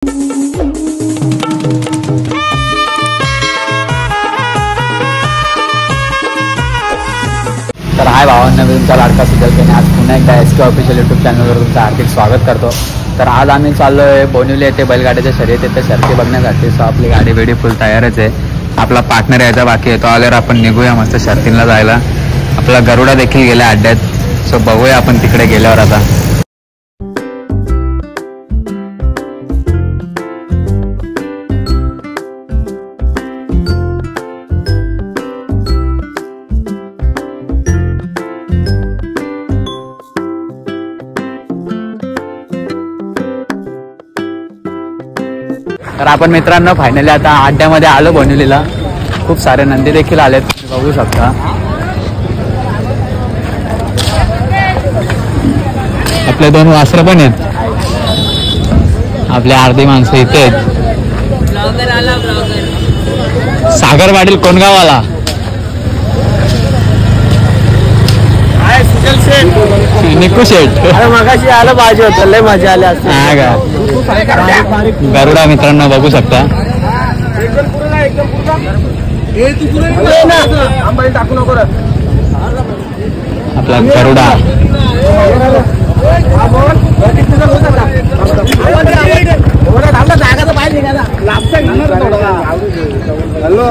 तर हाय भावांना, मी तुमचा लाडका सुजल केने आज पुन्हा एकदा SK ऑफिशियल यूट्यूब चॅनलवर तुमचं हार्दिक स्वागत करतो। तर आज आम्ही चाललो आहे बोनिवली येथे बैलगाड्याच्या शर्यत येथे शर्यती बघण्यासाठी। सो आपली गाडी वेडी फुल तयारच आहे। आपला पार्टनर यायचा बाकी आहे, तो आल्यावर आपण निघूया मस्त शर्यतीला जायला। आपला गरुडा देखील गेला अड्ड्यात, सो बघूया आपण तिकडे गेल्यावर आता। तर आपण मित्रांनो फायनली आता अड्ड्यामध्ये आलो बोनिवलीला। खूप सारे नंदी देखील आलेत, बघू शकता। आपले दोन वासरं पण आहेत, आपले अर्धी माणसं इथे आहेत। सागर पाटील कोणगावाला निकू शेठ मगाशी आलं पाहिजे होतं, लय मजा आली असते। हा का गरुडा मित्रांनो बघू शकता। आपला गरुडा हॅलो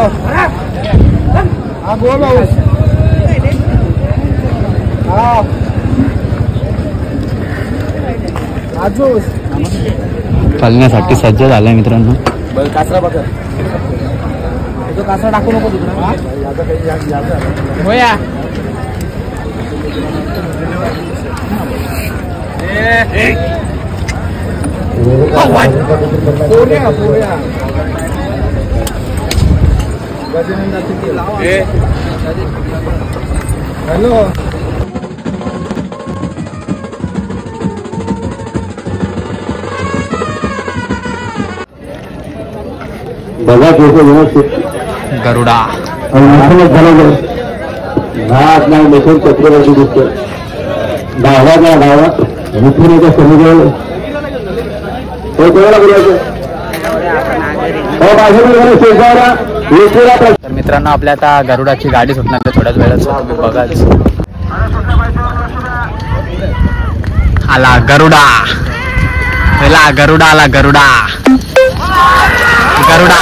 हा बोल भाऊ। चालण्यासाठी सज्ज झालाय मित्रांनो। कासरा बघा, कासरा टाकू नको तिकडे। होया हॅलो बघा गरुडा आपला लेखन चक्रवर्ती दिसतो। गावाचा गावात विठ्ठलाच्या समुद्र तर मित्रांनो आपल्या आता गरुडाची गाडी सुटणार आहे थोड्याच वेळात, तुम्ही बघाच। आला गरुडा, आला गरुडा, आला गरुडा, गरुडा।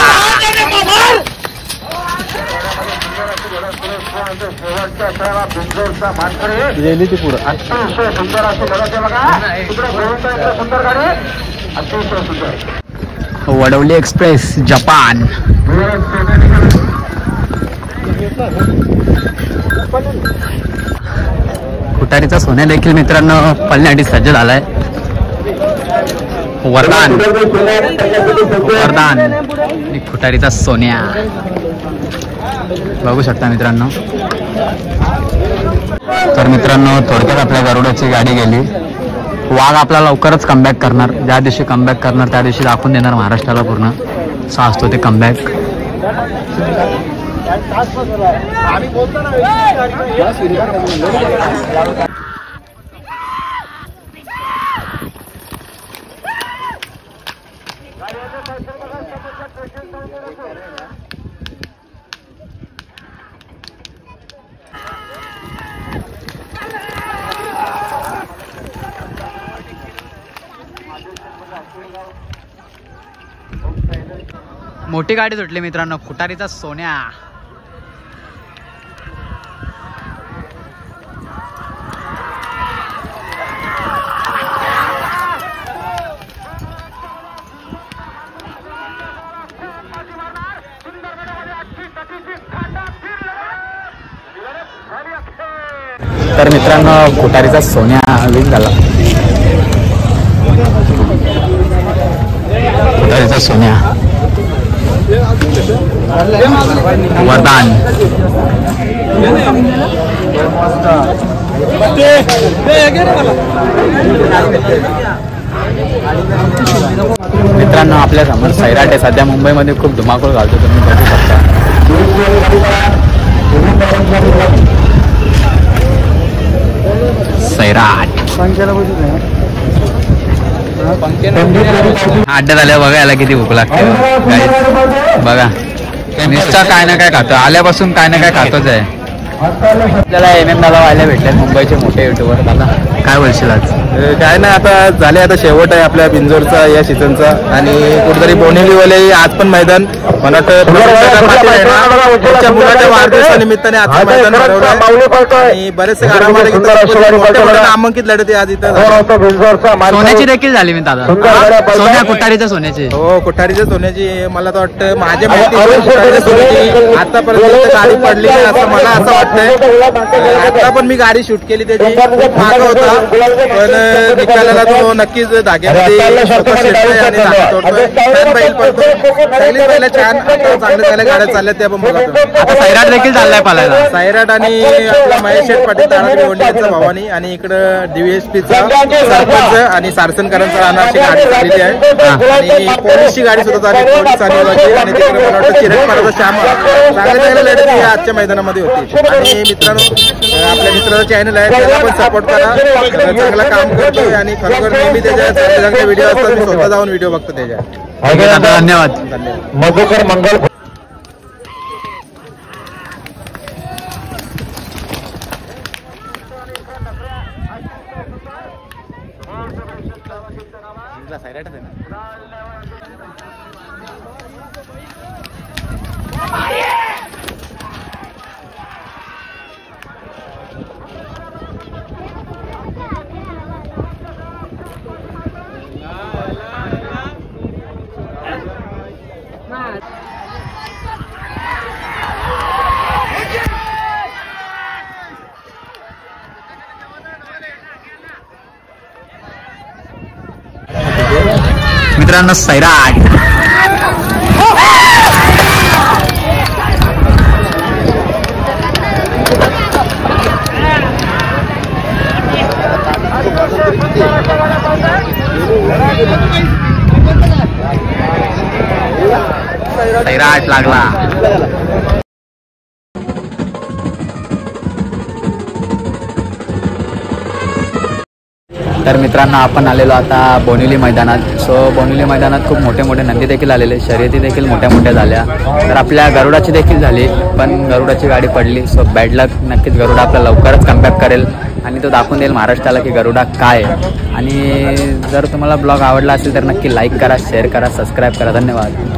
गेली ती पुढं। Wadavali express Japan. खुटारीचा सोन्या देखील मित्रांनो पळण्यासाठी सज्ज झालाय। वरदान वरदान आणि खुटारीचा सोन्या बघू शकता मित्रांनो। तर मित्रांनो थोडक्यात आपल्या गरुडाची गाडी गेली। वाघ आपला लवकरच कमबॅक करणार, ज्या दिवशी कमबॅक करणार त्या दिवशी दाखवून देणार महाराष्ट्राला पूर्ण असा असतो ते कमबॅक। मोठी गाडी सुटली मित्रांनो, खुटारीचा सोन्या। तर मित्रांनो खुटारीचा सोन्या विन झाला। खुटारीचा सोन्या वरदान। मित्रांनो आपल्या समोर सैराट आहे, सध्या मुंबईमध्ये खूप धुमाकूळ घालतो, तुम्ही बघू शकता। सैराट अड्ड्यात आल्या बघा याला किती भूक लागते गाईस. बघा निष्ठा काय ना काय खातो, आल्यापासून काय ना काय खातोच आहे. आपल्याला MM दादा व्हायला भेटले, मुंबईचे मोठे युट्यूबर. दादा काय बोलशील आज? काय नाही, आता झाले, आता शेवट आहे आपल्या बिंजोरचा या सीझनचा. आणि कुठेतरी बोनिवलीवाले आज पण मैदान मला वाटतं मुलाच्या वाढदिवसानिमित्ताने आज मैदान भरवलं आणि बरेचसे गाड्यांमध्ये नामांकित लढती आज इथं. सोन्याची देखील झाली मी दादा, सोन्या कुठारीच्या सोन्याची. हो, कुठारीच्या सोन्याची. मला तर वाटतं माझ्या माहिती सोन्याची आतापर्यंत गाडी पडली नाही असं मला असं वाटतंय. आता पण मी गाडी शूट केली त्याची, खूप माग होता पण निकालाला तो नक्कीच धाग्यामध्ये पहिल्या छान चांगल्या चांगल्या गाड्या चालल्या त्या पण बघा. आता सैराट देखील चाललाय पालायला. सैराट आणि आपला महेश शेठ पाटील तानाजी भावानी आणि इकडं DVSPचा सरपंच आणि सारसनकरांचा राहणारची गाडी चाललेली आहे आणि पोलीसची गाडी सुद्धा चालली, पोलीस आणि तिकडे मला वाटतं चिरटपाडाचा श्याम. चांगल्या चांगल्या लढत आजच्या मैदानामध्ये होती. आणि मित्रांनो, आपल्या मित्राचा चॅनल आहे त्याला पण सपोर्ट करा, चांगलं काम करतोय आणि खरोखर नेहमी त्याच्या चांगले व्हिडिओ असतात. मी स्वतः जाऊन व्हिडिओ बघतो त्याच्या. धन्यवाद. मधुकर मंगल. मित्रांनो सैराट सैराट लागला. तर मित्रांनो, आपण आलेलो आता बोनिवली मैदानात. सो बोनिवली मैदानात खूप मोठे मोठे नंदी देखील आलेले, शर्यती देखील मोठ्या मोठ्या झाल्या. तर आपल्या गरुडाची देखील झाली, पण गरुडाची गाडी पडली. सो बॅड लक. नक्कीच गरुडा आपला लवकरच कमबॅक करेल आणि तो दाखवून देईल महाराष्ट्राला की गरुडा काय. आणि जर तुम्हाला ब्लॉग आवडला असेल तर नक्की लाईक करा, शेअर करा, सबस्क्राईब करा. धन्यवाद.